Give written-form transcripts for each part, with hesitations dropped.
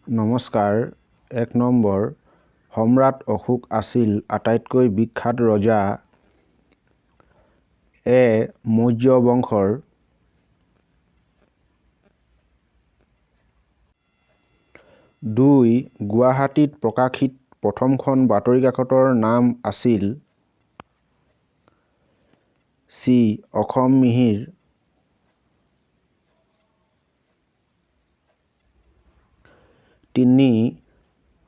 নমস্কাৰ। ১ নম্বৰ, সম্ৰাট অশোক আছিল আটাইতকৈ বিখ্যাত ৰজা। মৌৰ্য বংশৰ। ২. গুৱাহাটীত প্ৰকাশিত প্ৰথমখন বাতৰি কাকতৰ নাম আছিল। চি. অসম মিহিৰ। ৩.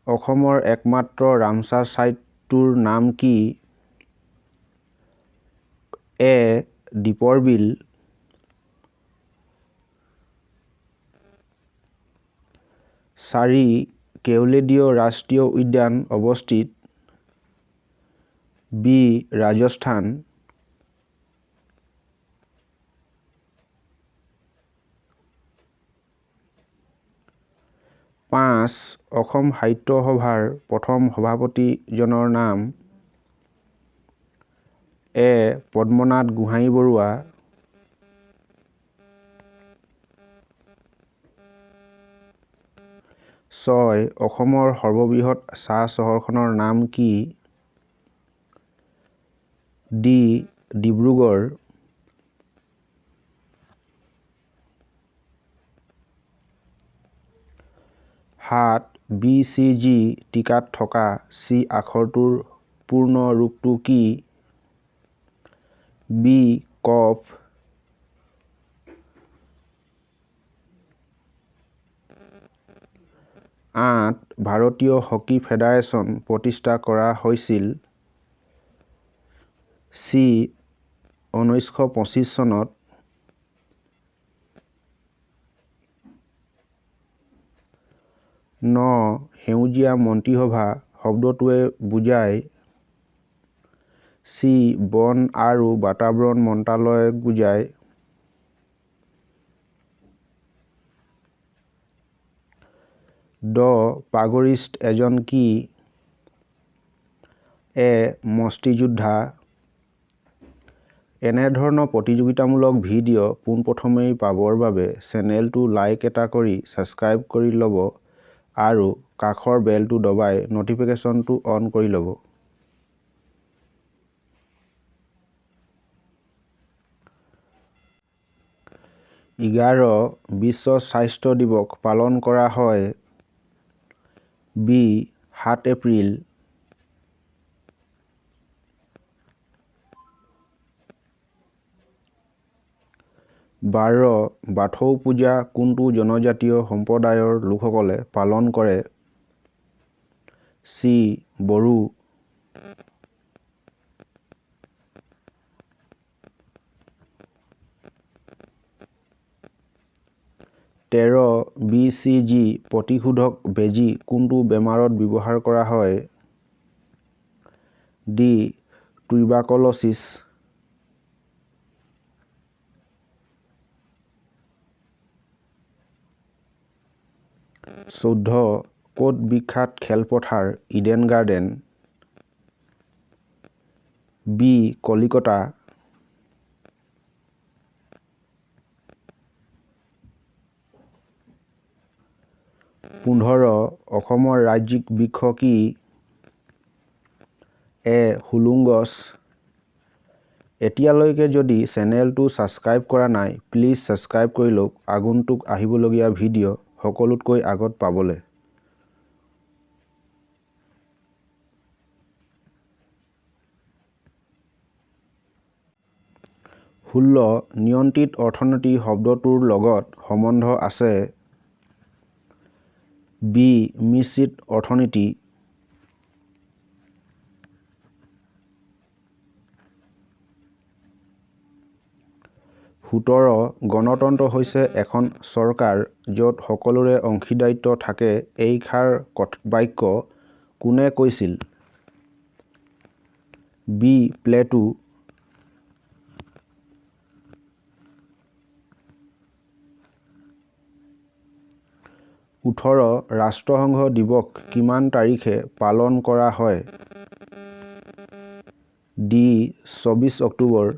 অসমৰ একমাত্ৰ ৰামছাৰ ছাইটটোৰ নাম কি? দীপৰ বিল। ৪. কেৱলেডীয় ৰাষ্ট্ৰীয় উদ্যান অৱস্থিত। বি. ৰাজস্থান। ৫. অসম সাহিত্য সভাৰ প্ৰথম সভাপতিজনৰ নাম। পদ্মনাথ গোহাঞিবৰুৱা। ৬. অসমৰ সৰ্ববৃহৎ চাহ চহৰখনৰ নাম কি? ডি. ডিব্ৰুগড়। ৭. BCG টিকাত থকা চি আখৰটোৰ পূৰ্ণ ৰূপটো কি? বি. কফ। ৮. ভাৰতীয় হকী ফেডাৰেচন প্ৰতিষ্ঠা কৰা হৈছিল। চি. ১৯২৫ চনত। ৯. সেউজীয়া মন্ত্ৰীসভা শব্দটোৱে বুজায়। চি. বন আৰু বাতাবৰণ মন্ত্ৰালয়ক বুজায়। ড পাগৰিষ্ট এজন কি? মুষ্টিযোদ্ধা। এনেধৰণৰ প্ৰতিযোগিতামূলক ভিডিঅ' পোনপ্ৰথমেই পাবৰ বাবে চেনেলটো লাইক এটা কৰি ছাবস্ক্ৰাইব কৰি ল'ব আৰু কাষৰ বেলটো দবাই ন'টিফিকেশ্যনটো অন কৰি ল'ব। 11 বিশ্ব স্বাস্থ্য দিৱস পালন কৰা হয়। বি. ৭ এপ্ৰিল। ১২ বাথৌ পূজা কোনটো জনজাতীয় সম্প্ৰদায়ৰ লোকসকলে পালন কৰে? চি. বড়ো। ১৩ BCG প্ৰতিষেধক বেজী কোনটো বেমাৰত ব্যৱহাৰ কৰা হয়? ডি. টিউবাৰকলছিছ। ১৪ ক'ত বিখ্যাত খেলপথাৰ ইডেন গাৰ্ডেন? বি. কলিকতা। ১৫ অসমৰ ৰাজ্যিক বৃক্ষ কি? হুলুং গছ। এতিয়ালৈকে যদি চেনেলটো ছাবস্ক্ৰাইব কৰা নাই প্লিজ ছাবস্ক্ৰাইব কৰি লওক আগন্তুক আহিবলগীয়া ভিডিঅ' সকলোতকৈ আগত পাবলৈ। ১৬ নিয়ন্ত্ৰিত অৰ্থনীতি শব্দটোৰ লগত সম্বন্ধ আছে। বি. মিশ্ৰিত অৰ্থনীতি। ১৭ গণতন্ত্ৰ হৈছে এখন চৰকাৰ য'ত সকলোৰে অংশীদাৰিত্ব থাকে এইষাৰ বাক্য কোনে কৈছিল? বি. প্লেটো। ১৮ ৰাষ্ট্ৰসংঘ দিৱস কিমান তাৰিখে পালন কৰা হয়? ডি. ২৪ অক্টোবৰ।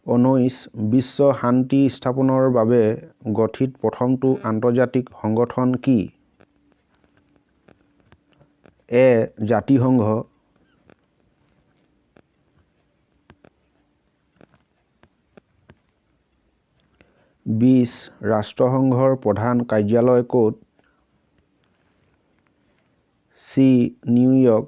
১৯ 19 বিশ্ব শান্তি স্থাপনৰ বাবে গঠিত প্ৰথমটো আন্তৰ্জাতিক সংগঠন কি? এ. জাতিসংঘ, ৰাষ্ট্ৰসংঘৰ প্ৰধান কাৰ্যালয় ক'ত? চি. নিউয়ৰ্ক,